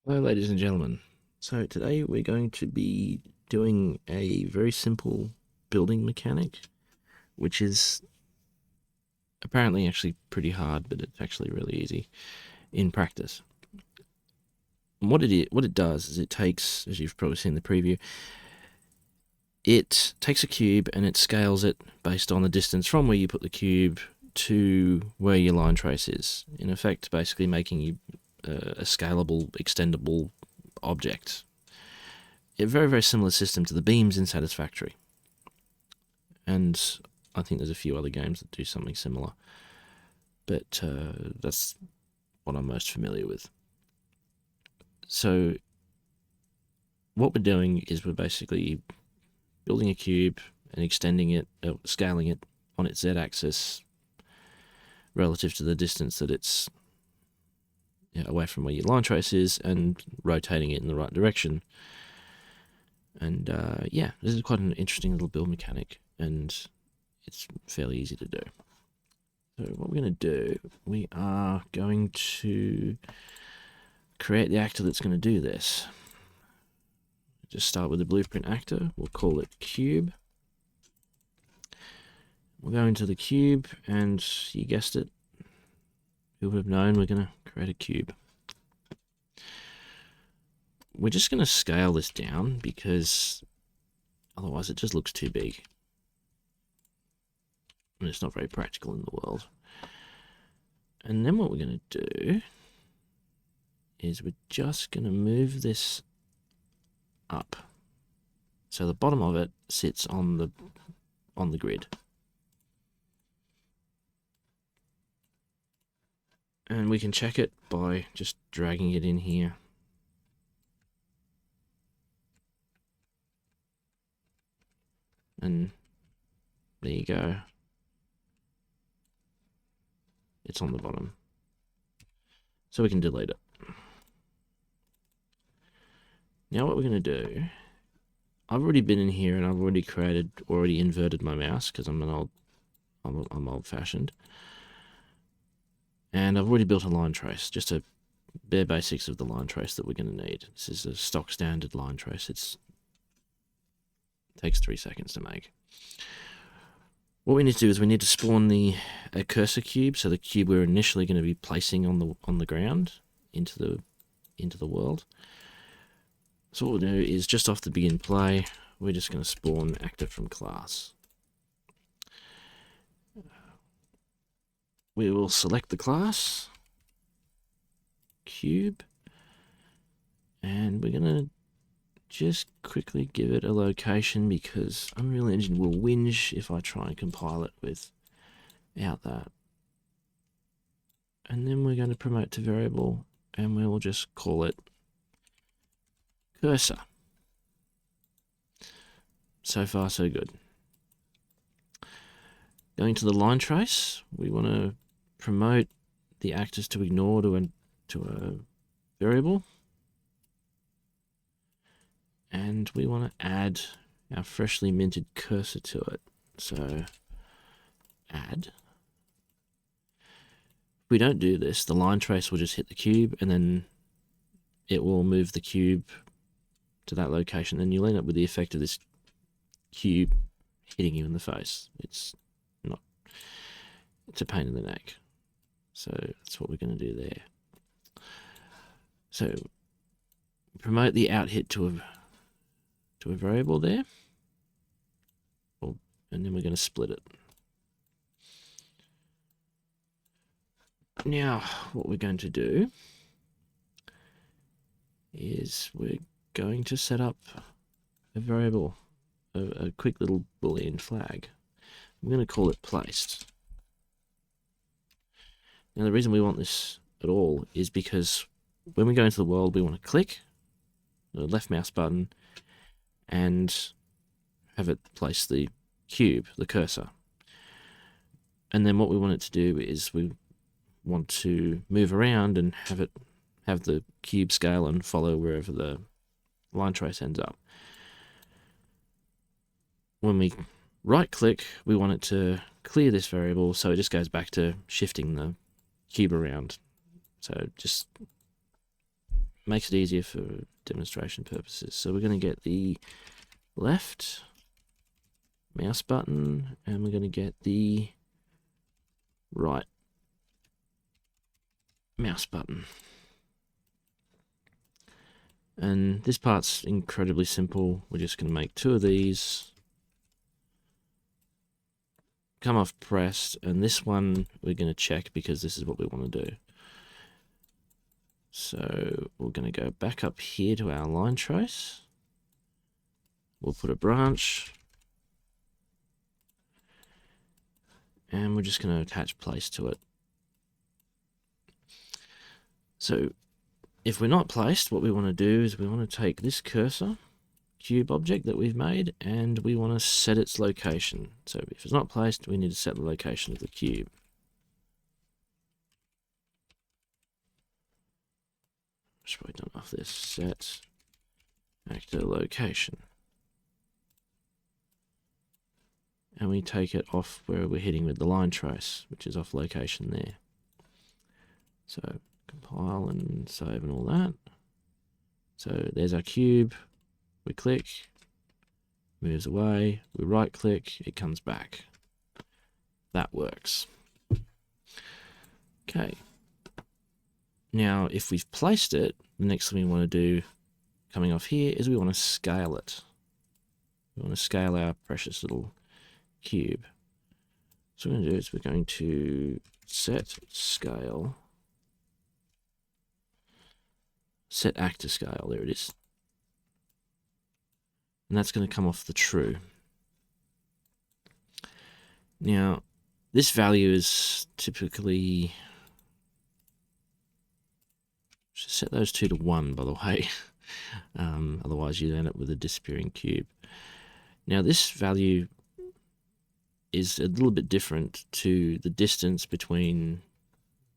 Hello, ladies and gentlemen. So today we're going to be doing a very simple building mechanic, which is apparently actually pretty hard, but it's actually really easy in practice. And what it does is it takes, as you've probably seen in the preview, it takes a cube and it scales it based on the distance from where you put the cube to where your line trace is. In effect, basically making you a scalable, extendable object. A very, very similar system to the beams in Satisfactory. And I think there's a few other games that do something similar. But that's what I'm most familiar with. So what we're doing is we're basically building a cube and extending it, scaling it on its z-axis relative to the distance that it's away from where your line trace is, and rotating it in the right direction. And yeah, this is quite an interesting little build mechanic, and it's fairly easy to do. So what we're going to do, we are going to create the actor that's going to do this. Just start with the blueprint actor. We'll call it cube. We'll go into the cube, and you guessed it, who would have known, we're going to create a cube. We're just going to scale this down because otherwise it just looks too big. And it's not very practical in the world. And then what we're going to do is we're just going to move this up. So the bottom of it sits on the grid. And we can check it by just dragging it in here. And there you go. It's on the bottom. So we can delete it. Now what we're going to do, I've already been in here and I've already inverted my mouse because I'm old-fashioned. And I've already built a line trace, just a bare basics of the line trace that we're going to need. This is a stock standard line trace. It takes 3 seconds to make. What we need to do is we need to spawn a cursor cube, so the cube we're initially going to be placing on the ground into the world. So what we'll do is just off the begin play, we're just going to spawn actor from class. We will select the class, cube, and we're going to just quickly give it a location because Unreal Engine will whinge if I try and compile it without that. And then we're going to promote to variable, and we will just call it cursor. So far, so good. Going to the line trace, we want to promote the actors to ignore to a variable. And we want to add our freshly minted cursor to it. So add. If we don't do this, the line trace will just hit the cube and then it will move the cube to that location, and you'll end up with the effect of this cube hitting you in the face. It's a pain in the neck. So that's what we're going to do there. So promote the out hit to a variable there, and then we're going to split it. Now what we're going to do is we're going to set up a variable, a quick little boolean flag. I'm going to call it placed. Now the reason we want this at all is because when we go into the world, we want to click the left mouse button and have it place the cube, the cursor. And then what we want it to do is we want to move around and have the cube scale and follow wherever the line trace ends up. When we right click, we want it to clear this variable, so it just goes back to shifting the cube around. So just makes it easier for demonstration purposes. So we're going to get the left mouse button, and we're going to get the right mouse button. And this part's incredibly simple. We're just going to make 2 of these, come off pressed, and this one we're going to check because this is what we want to do. So we're going to go back up here to our line trace. We'll put a branch, and we're just going to attach place to it. So if we're not placed, what we want to do is we want to take this cursor cube object that we've made, and we want to set its location. So if it's not placed, we need to set the location of the cube. Should we turn off this? Set actor location. And we take it off where we're hitting with the line trace, which is off location there. So compile and save and all that. So there's our cube. We click, moves away, we right click, it comes back. That works. Okay. Now, if we've placed it, the next thing we want to do coming off here is we want to scale it. We want to scale our precious little cube. So what we're going to do is we're going to set scale, set actor scale, there it is. And that's going to come off the true. Now, this value is typically, should set those 2 to 1, by the way. Otherwise you end up with a disappearing cube. Now this value is a little bit different to the distance between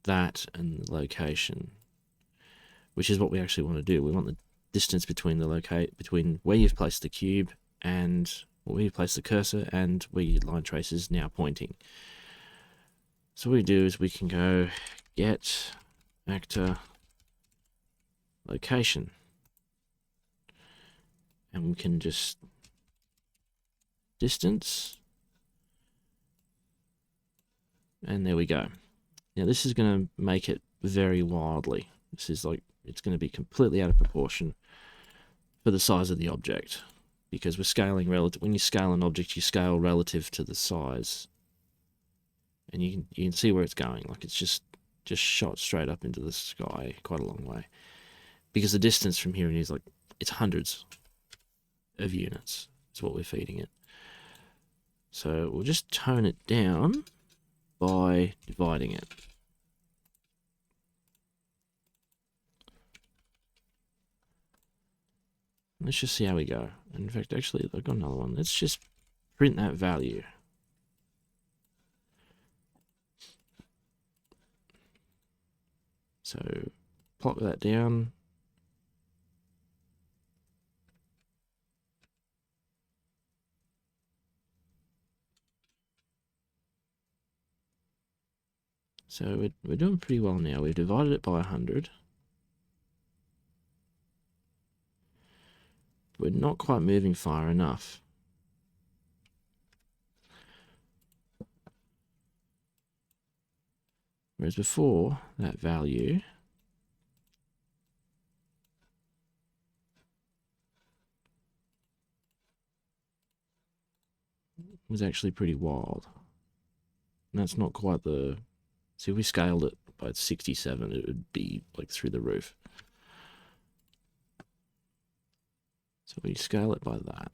that and the location, which is what we actually want to do. We want the distance between between where you've placed the cube and where you place the cursor and where your line trace is now pointing. So what we do is we can go get actor location, and we can just distance, and there we go. Now this is going to make it very wildly. This is like, it's going to be completely out of proportion for the size of the object, because we're scaling relative. When you scale an object, you scale relative to the size, and you can see where it's going. Like it's just shot straight up into the sky quite a long way, because the distance from here is like, it's hundreds of units is what we're feeding it. So we'll just tone it down by dividing it. Let's just see how we go. In fact, actually, I've got another one. Let's just print that value. So plot that down. So we're doing pretty well now. We've divided it by 100. We're not quite moving far enough. Whereas before, that value was actually pretty wild. And that's not quite the... See, if we scaled it by 67, it would be like through the roof. So we scale it by that.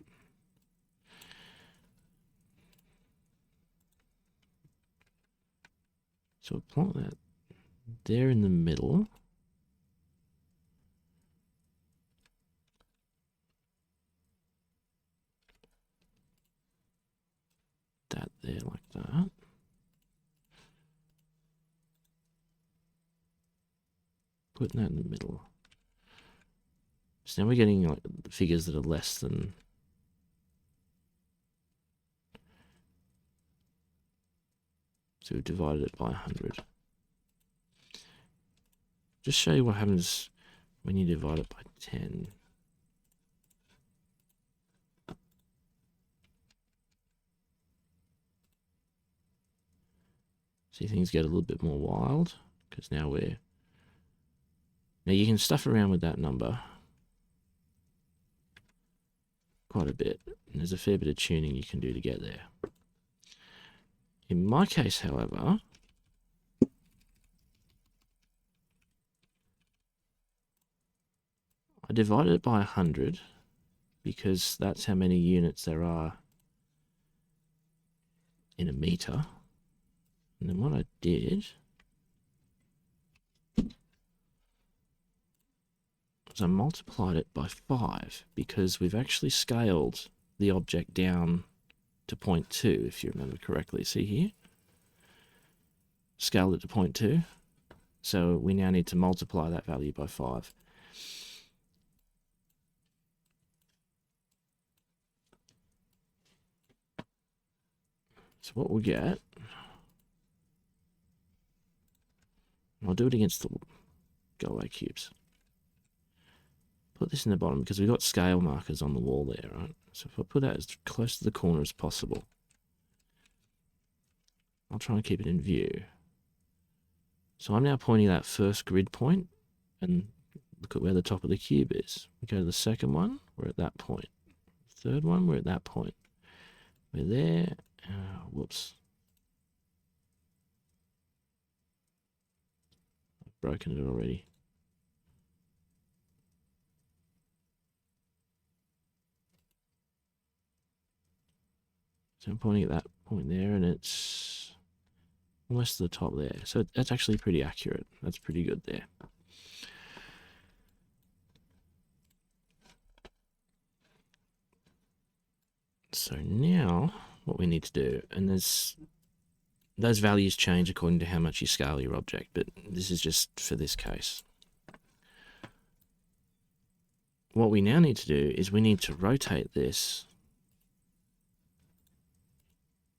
So we plot that there in the middle. That there like that. Putting that in the middle. So now we're getting like figures that are less than... So we've divided it by 100. Just show you what happens when you divide it by 10. See, things get a little bit more wild because now you can stuff around with that number quite a bit. And there's a fair bit of tuning you can do to get there. In my case, however, I divided it by 100 because that's how many units there are in a meter. And then what I did was I multiplied it by 5 because we've actually scaled the object down to 0.2, if you remember correctly. See here? Scaled it to 0.2. So we now need to multiply that value by 5. So what we'll get, I'll do it against the go away cubes. Put this in the bottom because we've got scale markers on the wall there, right? So if I put that as close to the corner as possible, I'll try and keep it in view. So I'm now pointing that first grid point and look at where the top of the cube is. We go to the second one, we're at that point. Third one, we're at that point. We're there. Whoops. I've broken it already. So I'm pointing at that point there, and it's almost to the top there. So that's actually pretty accurate. That's pretty good there. So now what we need to do, and those values change according to how much you scale your object, but this is just for this case. What we now need to do is we need to rotate this.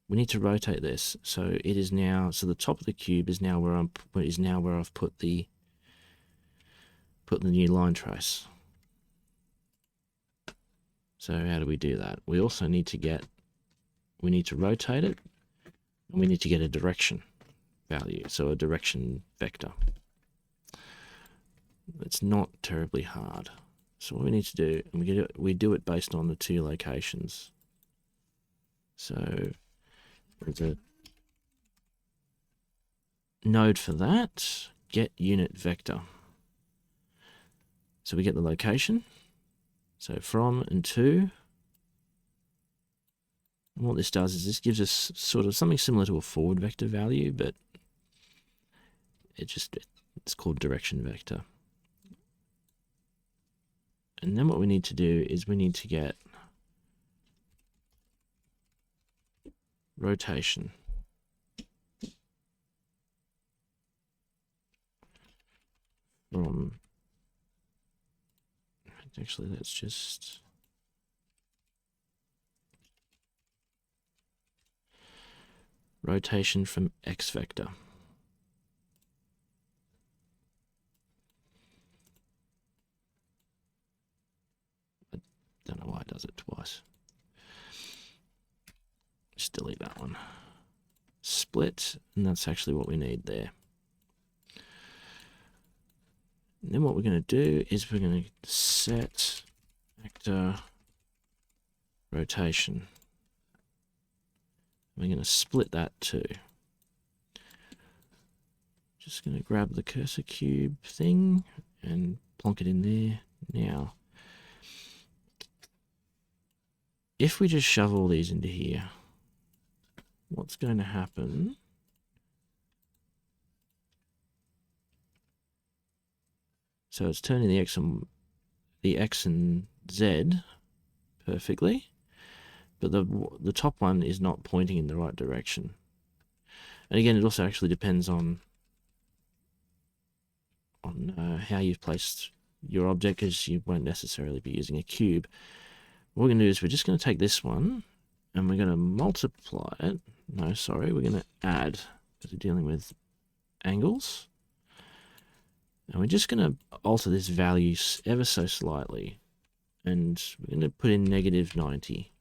We need to rotate this so it is now, so the top of the cube is now where I've put the new line trace. So how do we do that? We also need to rotate it, and we need to get a direction value, so a direction vector. It's not terribly hard. So what we need to do, and we do it based on the 2 locations. So there's a node for that, get unit vector. So we get the location, so from and to. And what this does is this gives us sort of something similar to a forward vector value, but it's called direction vector. And then what we need to do is we need to get rotation. From, actually, let's just rotation from X vector. I don't know why it does it twice. Just delete that one. Split, and that's actually what we need there. And then what we're going to do is we're going to set vector rotation. We're going to split that too. Just going to grab the cursor cube thing and plonk it in there. Now, if we just shove all these into here, what's going to happen? So it's turning the X and Z perfectly, but the top one is not pointing in the right direction. And again, it also actually depends on how you've placed your object, because you won't necessarily be using a cube. What we're going to do is we're just going to take this one and we're going to multiply it. No, sorry, we're going to add, because we're dealing with angles. And we're just going to alter this value ever so slightly. And we're going to put in -90.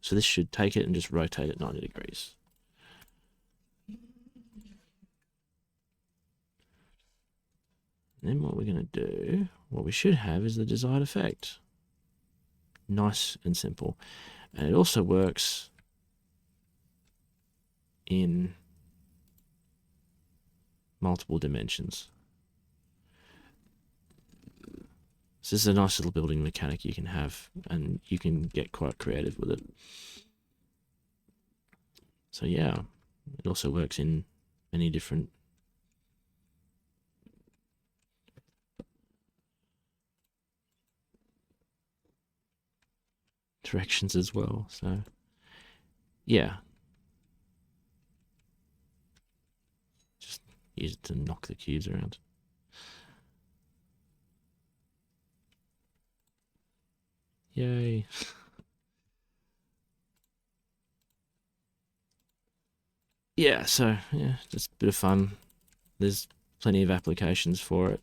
So this should take it and just rotate it 90 degrees. And then what we're going to do, what we should have is the desired effect. Nice and simple. And it also works in multiple dimensions. So this is a nice little building mechanic you can have, and you can get quite creative with it. So yeah, it also works in many different directions as well. So yeah, just use it to knock the cubes around. Yay. Yeah, so yeah, just a bit of fun. There's plenty of applications for it.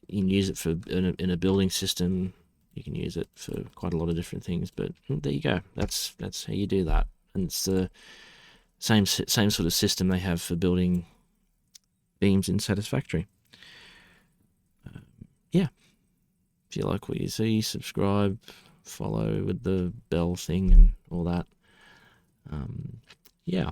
You can use it for in a building system. You can use it for quite a lot of different things. But there you go. That's how you do that. And it's the same sort of system they have for building beams in Satisfactory. Yeah. If you like what you see, subscribe, follow with the bell thing and all that. Yeah.